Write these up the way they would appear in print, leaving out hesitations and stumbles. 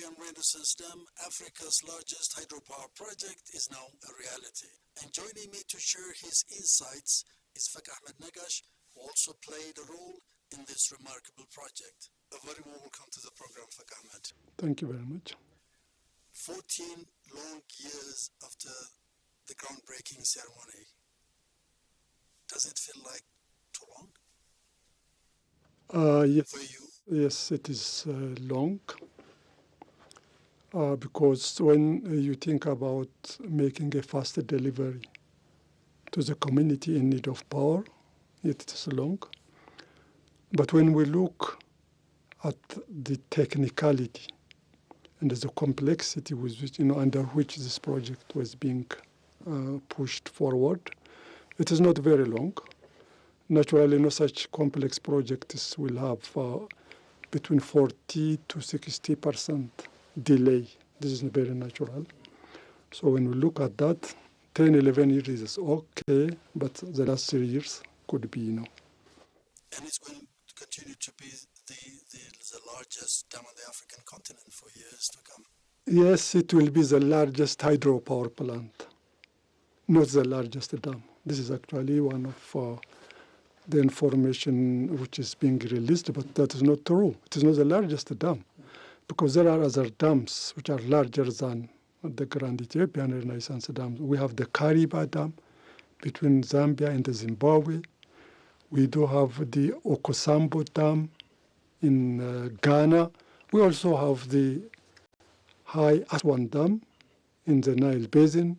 Ethiopian Renaissance Dam, Africa's largest hydropower project, is now a reality. And joining me to share his insights is Fekahmed Negash, who also played a role in this remarkable project. A very warm welcome to the program, Fekahmed. Thank you very much. 14 long years after the groundbreaking ceremony. Does it feel like too long? Yes. For you? Yes, it is long. Because when you think about making a faster delivery to the community in need of power, it is long. But when we look at the technicality and the complexity with which, under which this project was being pushed forward, it is not very long. Naturally, no such complex projects will have between 40 to 60% delay. This is very natural. So when we look at that, 10, 11 years is okay, but the last 3 years could be, And it's going to continue to be the largest dam on the African continent for years to come. Yes, it will be the largest hydropower plant, not the largest dam. This is actually one of the information which is being released, but that is not true. It is not the largest dam, because there are other dams which are larger than the Grand Ethiopian Renaissance Dam. We have the Kariba Dam between Zambia and Zimbabwe. We do have the Okosambo Dam in Ghana. We also have the High Aswan Dam in the Nile Basin,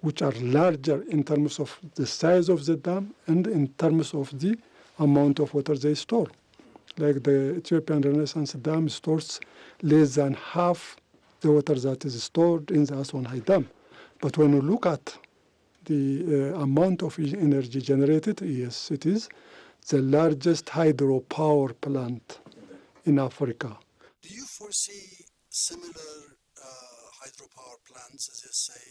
which are larger in terms of the size of the dam and in terms of the amount of water they store. Like the Ethiopian Renaissance Dam stores less than half the water that is stored in the Aswan High Dam. But when you look at the amount of energy generated, yes, it is the largest hydropower plant in Africa. Do you foresee similar hydropower plants, as you say,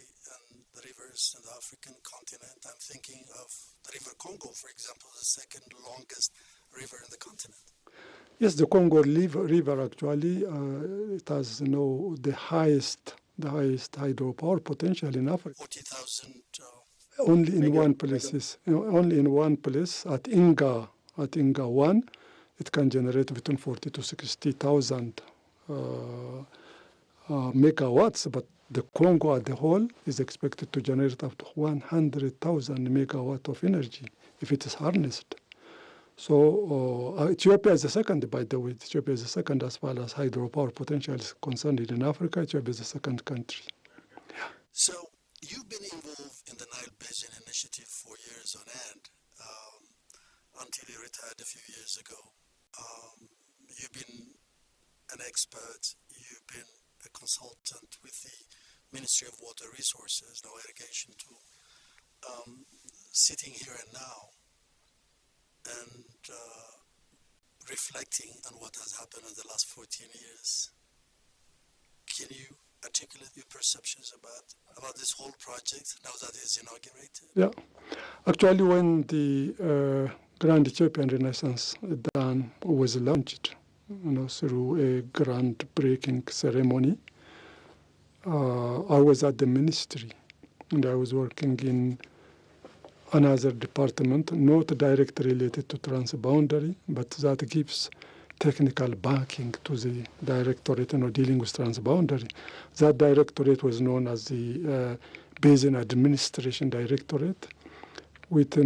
in the rivers in the African continent? I'm thinking of the River Congo, for example, the second longest river in the continent. Yes, the Congo River actually it has the highest hydropower potential in Africa. 40,000. Only in one place, yes. Only in one place at Inga 1, it can generate between 40 to 60,000 megawatts. But the Congo as a whole is expected to generate up to 100,000 megawatts of energy if it is harnessed. So Ethiopia is the second, by the way. Ethiopia is the second as far as hydropower potential is concerned in Africa. Ethiopia is the second country. Yeah. So you've been involved in the Nile Basin Initiative for years on end, until you retired a few years ago. You've been an expert. You've been a consultant with the Ministry of Water Resources, now irrigation too. Sitting here and now, and reflecting on what has happened in the last 14 years, can you articulate your perceptions about this whole project now that it's inaugurated? Yeah. Actually, when the Grand Ethiopian Renaissance Dam was launched, through a groundbreaking ceremony, I was at the ministry, and I was working in another department, not directly related to transboundary, but that gives technical backing to the directorate dealing with transboundary. That directorate was known as the Basin Administration Directorate, which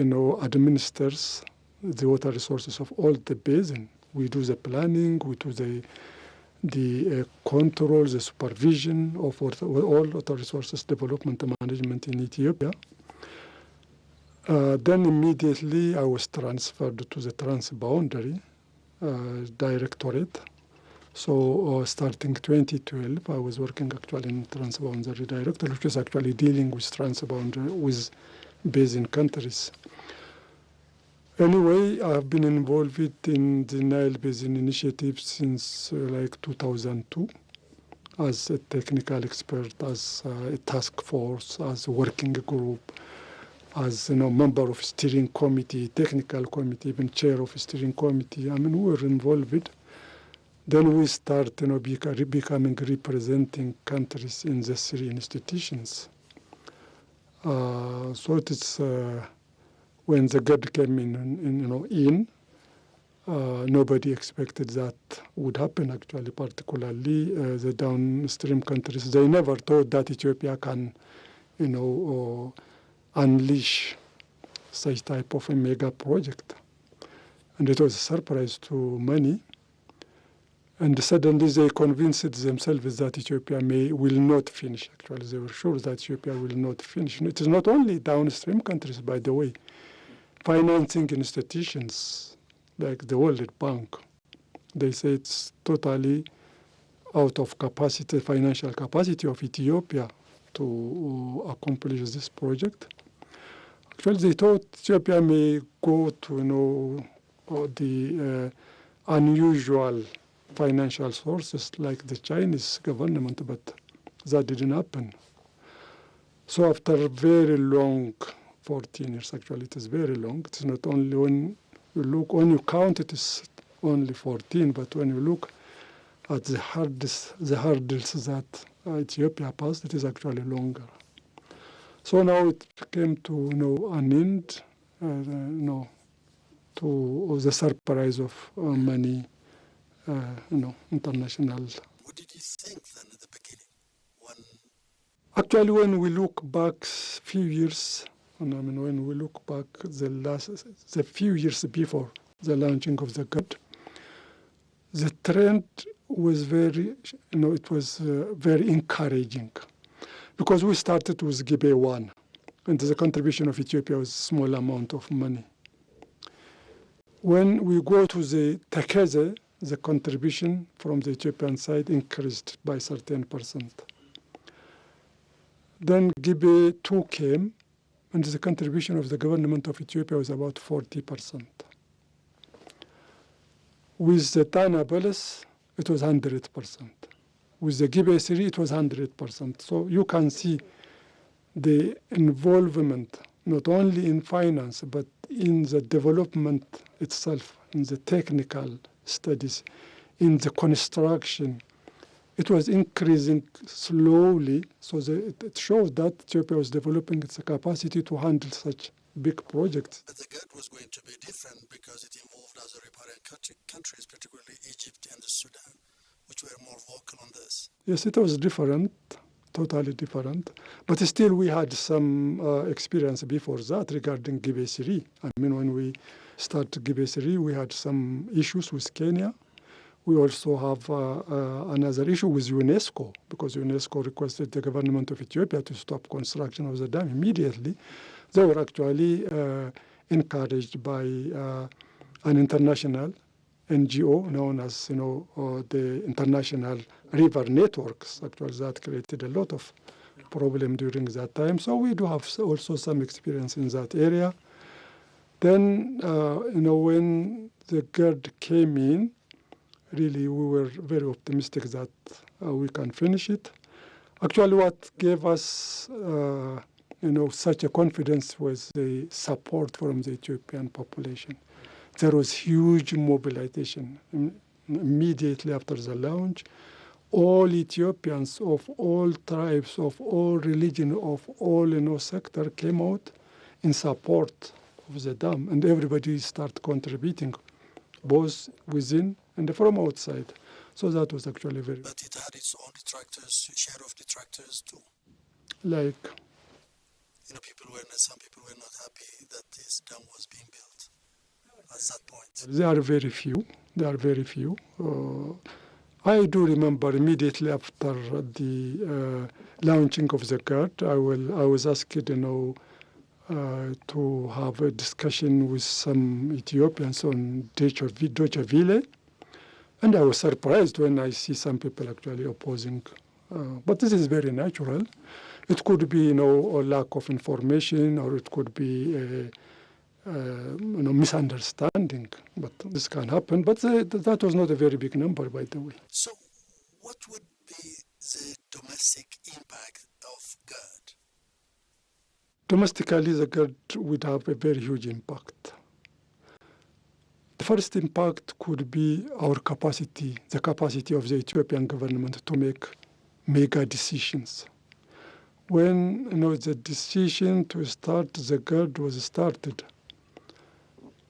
administers the water resources of all the basin. We do the planning, we do the control, the supervision of all water resources development and management in Ethiopia. Then immediately I was transferred to the transboundary directorate. So starting 2012, I was working actually in transboundary directorate, which is actually dealing with transboundary with basin countries. Anyway, I've been involved in the Nile Basin Initiative since 2002 as a technical expert, as a task force, as a working group, as member of steering committee, technical committee, even chair of steering committee. I mean, we were involved. Then we start, becoming representing countries in the three institutions. So it is when the GERD came in, nobody expected that would happen. Actually, particularly the downstream countries, they never thought that Ethiopia can, unleash such type of a mega project, and it was a surprise to many. And suddenly they convinced themselves that Ethiopia will not finish. Actually, they were sure that Ethiopia will not finish. And it is not only downstream countries, by the way. Financing institutions like the World Bank, they say it's totally out of capacity, financial capacity of Ethiopia to accomplish this project. Actually, they thought Ethiopia may go to the unusual financial sources like the Chinese government, but that didn't happen. So after very long, 14 years actually, it is very long. It is not only when you count, it is only 14, but when you look at the hurdles that Ethiopia passed, it is actually longer. So now it came to an end, to the surprise of many international. What did you think then at the beginning? Actually, when we look back few years, when we look back the few years before the launching of the GERD, the trend was very encouraging, because we started with Gibe 1, and the contribution of Ethiopia was a small amount of money. When we go to the Tekeze, the contribution from the Ethiopian side increased by 13%. Then Gibe 2 came, and the contribution of the government of Ethiopia was about 40%. With the Tana Beles, it was 100%. With the Gibe 3, it was 100%. So you can see the involvement, not only in finance, but in the development itself, in the technical studies, in the construction. It was increasing slowly, so it shows that Ethiopia was developing its capacity to handle such big projects. But the GERD was going to be different because it involved other riparian countries, particularly Egypt and Sudan, which were more vocal on this. Yes, it was different, totally different. But still, we had some experience before that regarding Gibe 3. When we started Gibe 3, we had some issues with Kenya. We also have another issue with UNESCO, because UNESCO requested the government of Ethiopia to stop construction of the dam immediately. They were actually encouraged by an international NGO known as the International River Networks. Actually, that created a lot of problem during that time. So we do have also some experience in that area. Then, when the GERD came in, really, we were very optimistic that we can finish it. Actually, what gave us, such a confidence was the support from the Ethiopian population. There was huge mobilization immediately after the launch. All Ethiopians of all tribes, of all religion, of all sector came out in support of the dam, and everybody started contributing, both within and from outside. So that was actually very... But it had its own detractors, share of detractors too. Like? Some people were not happy that this dam was being built at that point. There are very few. I do remember immediately after the launching of the GERD, I was asked, to have a discussion with some Ethiopians on Deutsche Welle. And I was surprised when I see some people actually opposing. But this is very natural. It could be, a lack of information, or it could be misunderstanding. But this can happen. But that was not a very big number, by the way. So what would be the domestic impact of GERD? Domestically, the GERD would have a very huge impact. The first impact could be our capacity, the capacity of the Ethiopian government to make mega decisions. When the decision to start the GERD was started,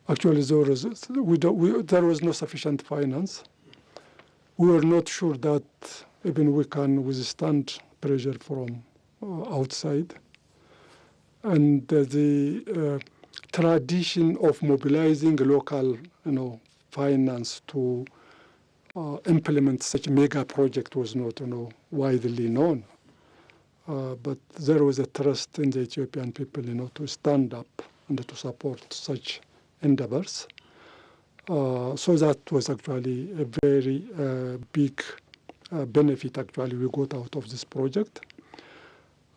actually there was no sufficient finance. We were not sure that even we can withstand pressure from outside. And the tradition of mobilizing local finance to implement such a mega project was not widely known. But there was a trust in the Ethiopian people to stand up and to support such endeavors. So that was actually a very big benefit actually we got out of this project.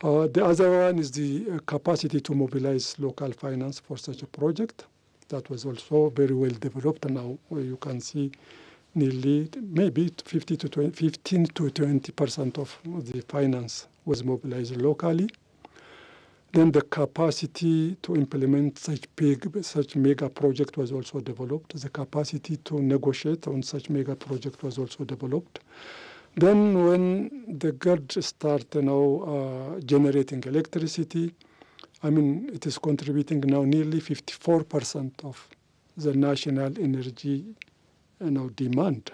The other one is the capacity to mobilize local finance for such a project. That was also very well developed. And now you can see nearly maybe 15 to 20% of the finance was mobilized locally. Then the capacity to implement such mega project was also developed. The capacity to negotiate on such mega project was also developed. Then when the GERD started generating electricity, it is contributing now nearly 54% of the national energy demand.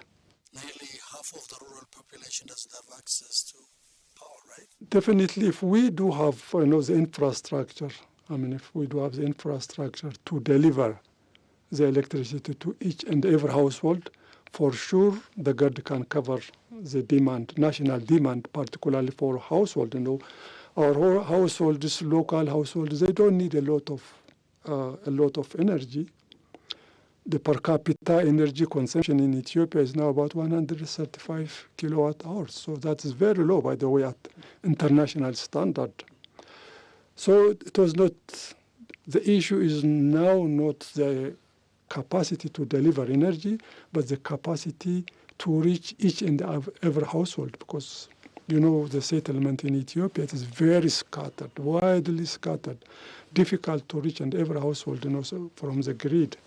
Nearly half of the rural population doesn't have access to power, right? Definitely, if we do have the infrastructure, if we do have the infrastructure to deliver the electricity to each and every household, for sure the GERD can cover the demand, national demand, particularly for household. Our households, local households, they don't need a lot of energy. The per capita energy consumption in Ethiopia is now about 135 kilowatt hours. So that is very low, by the way, at international standard. So it was not, the issue is now not the capacity to deliver energy, but the capacity to reach each and every household, because the settlement in Ethiopia, it is very scattered, widely scattered, difficult to reach and every household from the grid.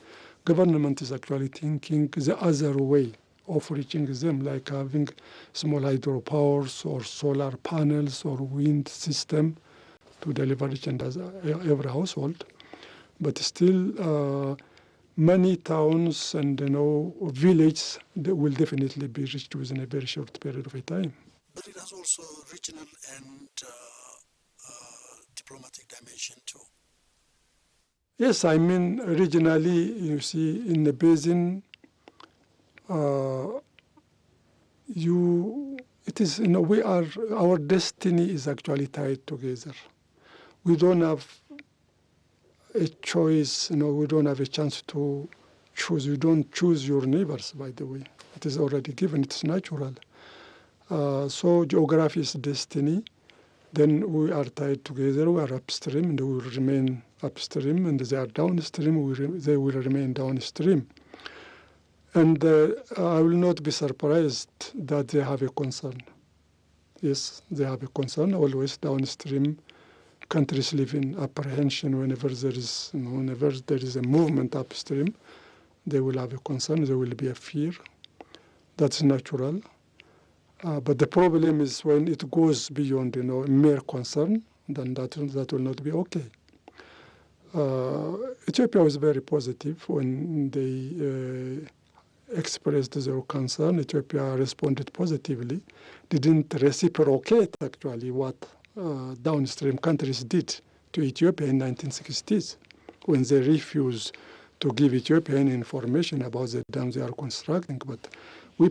Government is actually thinking the other way of reaching them, like having small hydropowers or solar panels or wind system to deliver each and every household. But still, many towns and villages will definitely be reached within a very short period of time. But it has also regional and diplomatic dimension too. Yes, regionally, you see, in the basin, it is, our destiny is actually tied together. We don't have a choice, we don't have a chance to choose. You don't choose your neighbors, by the way. It is already given, it's natural. So geography is destiny. Then we are tied together, we are upstream, and we will remain upstream, and they are downstream, they will remain downstream. And I will not be surprised that they have a concern. Yes, they have a concern. Always downstream countries live in apprehension whenever there is a movement upstream. They will have a concern, there will be a fear. That's natural. But the problem is when it goes beyond, mere concern, then that will not be okay. Ethiopia was very positive when they expressed their concern. Ethiopia responded positively, didn't reciprocate actually what downstream countries did to Ethiopia in 1960s when they refused to give Ethiopia any information about the dams they are constructing. But we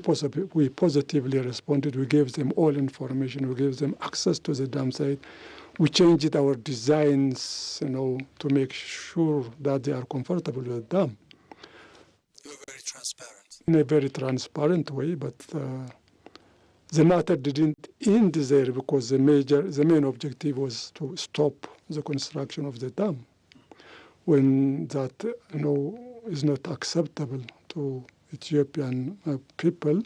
positively responded. We gave them all information. We gave them access to the dam site. We changed our designs, to make sure that they are comfortable with the dam. You were very transparent. In a very transparent way, but the matter didn't end there because the main objective was to stop the construction of the dam. When that, is not acceptable to Ethiopian people,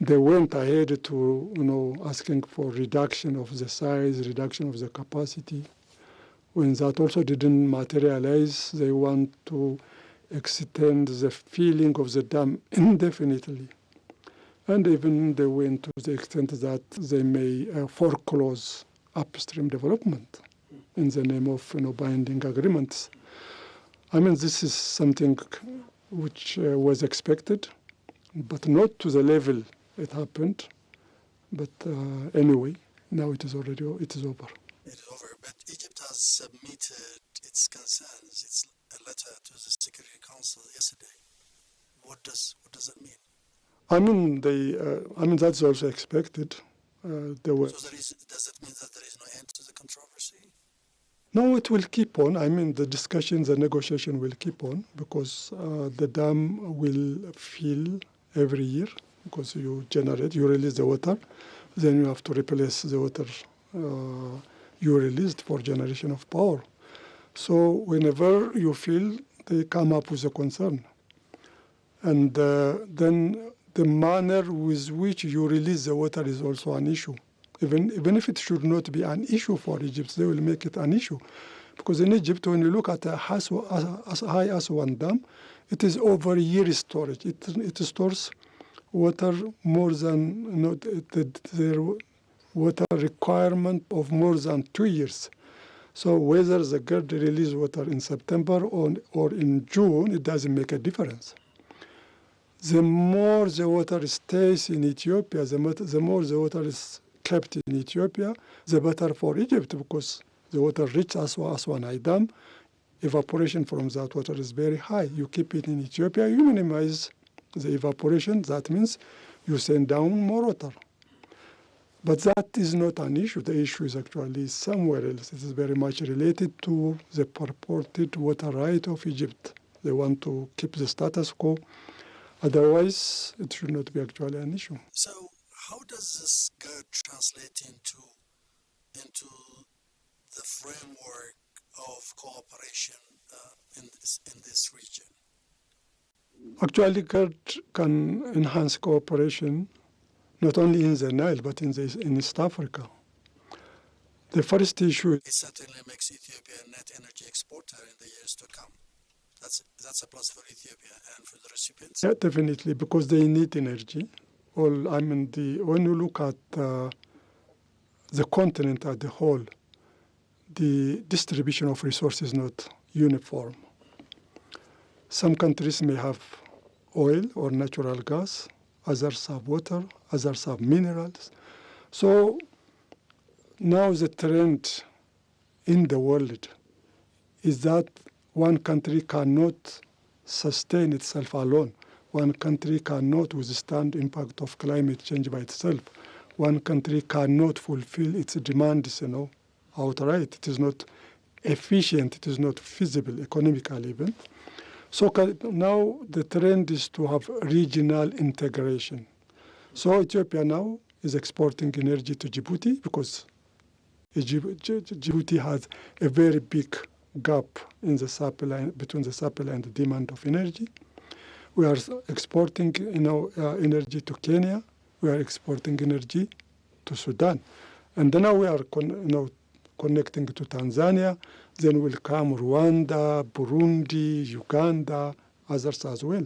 they went ahead to, asking for reduction of the size, reduction of the capacity. When that also didn't materialize, they want to extend the filling of the dam indefinitely. And even they went to the extent that they may foreclose upstream development in the name of binding agreements. I mean, this is something which was expected, but not to the level it happened. But anyway, now it is over. It is over. But Egypt has submitted its concerns, its a letter to the Security Council yesterday. What does that mean? I mean, that's also expected. So does it mean that there is no end to the controversy? No, it will keep on. I mean, the discussions, the negotiation will keep on because the dam will fill every year because you release the water, then you have to replace the water you released for generation of power. So whenever you fill, they come up with a concern. And then the manner with which you release the water is also an issue. Even if it should not be an issue for Egypt, they will make it an issue. Because in Egypt, when you look at a high Aswan Dam, it is over year storage. It stores water more than their water requirement of more than 2 years. So whether the GERD release water in September or in June, it doesn't make a difference. The more the water stays in Ethiopia, the more the water is kept in Ethiopia, the better for Egypt because the water reaches Aswan High Dam. Evaporation from that water is very high. You keep it in Ethiopia, you minimize the evaporation. That means you send down more water. But that is not an issue. The issue is actually somewhere else. It is very much related to the purported water right of Egypt. They want to keep the status quo. Otherwise, it should not be actually an issue. So how does this GERD translate into the framework of cooperation in this region? Actually, GERD can enhance cooperation not only in the Nile, but in East Africa. The first issue... It certainly makes Ethiopia a net energy exporter in the years to come. That's a plus for Ethiopia and for the recipients. Yeah, definitely, because they need energy. When you look at the continent as a whole, the distribution of resources is not uniform. Some countries may have oil or natural gas, others have water, others have minerals. So now the trend in the world is that one country cannot sustain itself alone. One country cannot withstand the impact of climate change by itself. One country cannot fulfill its demands, outright. It is not efficient. It is not feasible economically even. So now the trend is to have regional integration. So Ethiopia now is exporting energy to Djibouti because Djibouti has a very big gap in the supply, between the supply and the demand of energy. We are exporting energy to Kenya. We are exporting energy to Sudan. And then now we are connecting to Tanzania. Then will come Rwanda, Burundi, Uganda, others as well.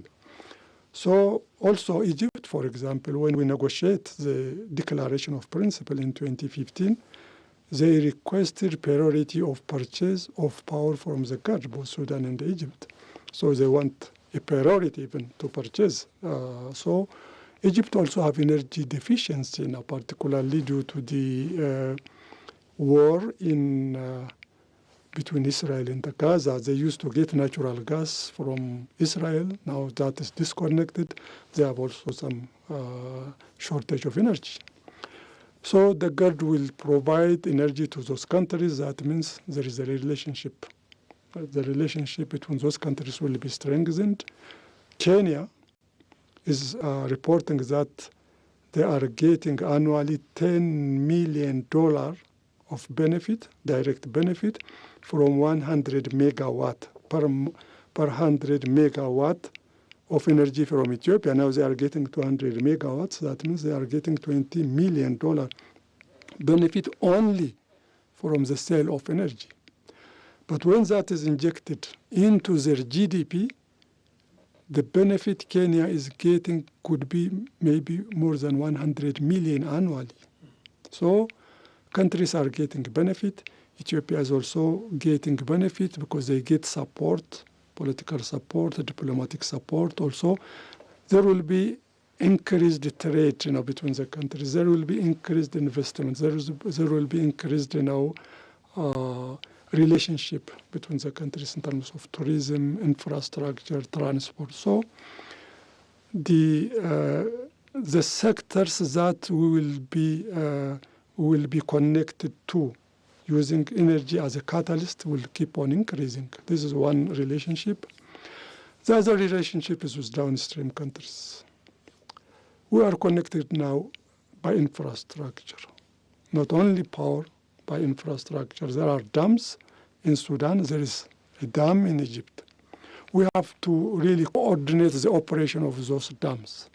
So also Egypt, for example, when we negotiate the Declaration of Principle in 2015, they requested priority of purchase of power from the GERD, both Sudan and Egypt. So they want a priority even to purchase. So Egypt also have energy deficiency now, particularly due to the war between Israel and Gaza. They used to get natural gas from Israel. Now that is disconnected. They have also some shortage of energy. So the GERD will provide energy to those countries. That means there is a relationship. The relationship between those countries will be strengthened. Kenya is reporting that they are getting annually $10 million of benefit, direct benefit, from 100 megawatt per 100 megawatt of energy from Ethiopia. Now they are getting 200 megawatts. That means they are getting $20 million benefit only from the sale of energy. But when that is injected into their GDP, the benefit Kenya is getting could be maybe more than 100 million annually. So countries are getting benefit. Ethiopia is also getting benefit because they get support, political support, diplomatic support also. There will be increased trade, between the countries. There will be increased investment. There will be increased, relationship between the countries in terms of tourism, infrastructure, transport. So the sectors that will be connected to using energy as a catalyst will keep on increasing. This is one relationship. The other relationship is with downstream countries. We are connected now by infrastructure, not only power, by infrastructure. There are dams in Sudan. There is a dam in Egypt. We have to really coordinate the operation of those dams.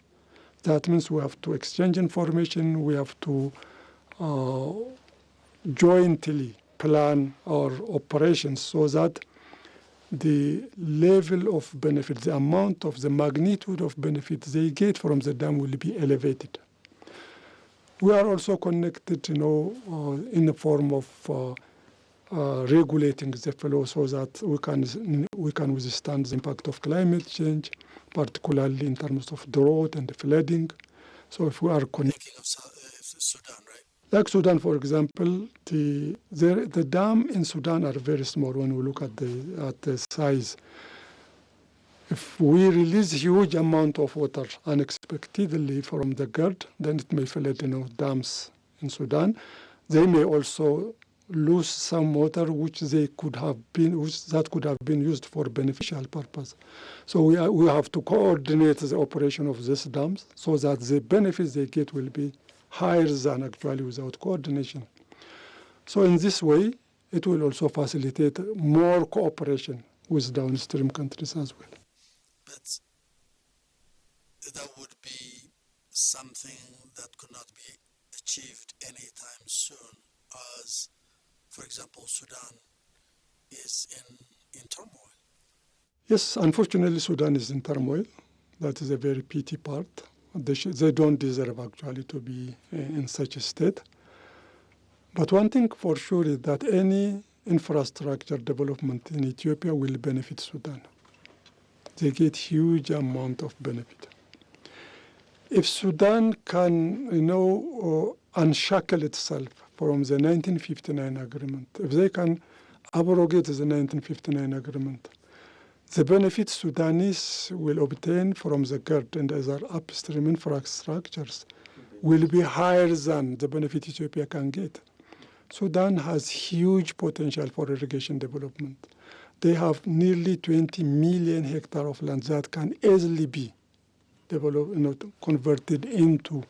That means we have to exchange information. We have to jointly plan our operations so that the level of benefit, the amount of the magnitude of benefit they get from the dam will be elevated. We are also connected, in the form of regulating the flow so that we can withstand the impact of climate change, particularly in terms of drought and flooding. So if we are connected, Sudan, right? Like Sudan, for example, the dam in Sudan are very small when we look at the size. If we release huge amount of water unexpectedly from the GERD, then it may flood, dams in Sudan. They may also lose some water which could have been used for beneficial purpose. So we have to coordinate the operation of these dams so that the benefits they get will be higher than actually without coordination. So in this way, it will also facilitate more cooperation with downstream countries as well. But that would be something that could not be achieved anytime soon, as, for example, Sudan is in turmoil. Yes, unfortunately, Sudan is in turmoil. That is a very pity part. They don't deserve actually to be in such a state. But one thing for sure is that any infrastructure development in Ethiopia will benefit Sudan. They get huge amount of benefit. If Sudan can, unshackle itself from the 1959 agreement, if they can abrogate the 1959 agreement, the benefits Sudanese will obtain from the GERD and other upstream infrastructures will be higher than the benefit Ethiopia can get. Sudan has huge potential for irrigation development. They have nearly 20 million hectares of land that can easily be developed, converted into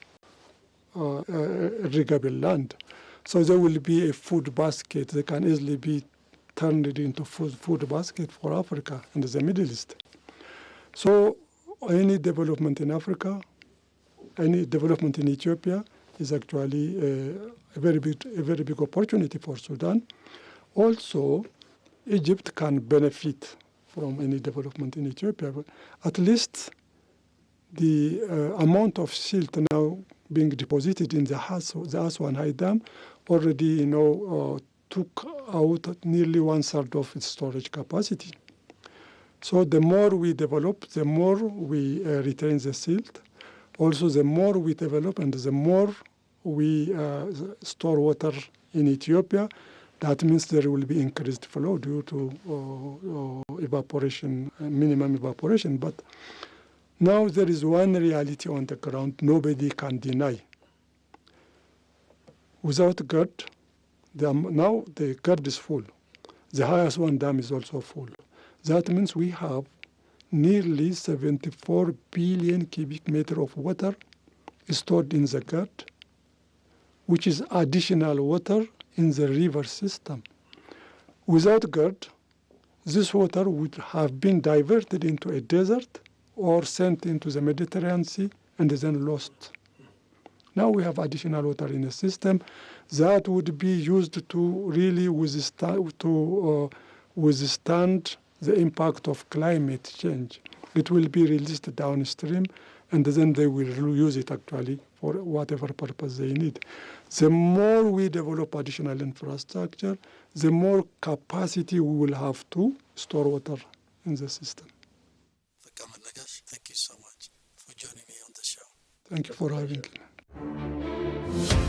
irrigable land. So there will be a food basket. They can easily be turned it into food basket for Africa and the Middle East. So any development in Africa, any development in Ethiopia is actually a very big opportunity for Sudan. Also, Egypt can benefit from any development in Ethiopia. But at least the amount of silt now being deposited in the Aswan High Dam already, took out nearly 1/3 of its storage capacity. So the more we develop, the more we retain the silt. Also, the more we develop and the more we store water in Ethiopia, that means there will be increased flow due to evaporation, minimum evaporation. But now there is one reality on the ground nobody can deny. Without GERD, now the GERD is full. The highest one dam is also full. That means we have nearly 74 billion cubic meters of water stored in the GERD, which is additional water in the river system. Without GERD, this water would have been diverted into a desert or sent into the Mediterranean Sea and then lost. Now we have additional water in the system that would be used to really withstand the impact of climate change. it will be released downstream, and then they will use it actually for whatever purpose they need. The more we develop additional infrastructure, the more capacity we will have to store water in the system. Fekahmed Negash, thank you so much for joining me on the show. Thank you for having me.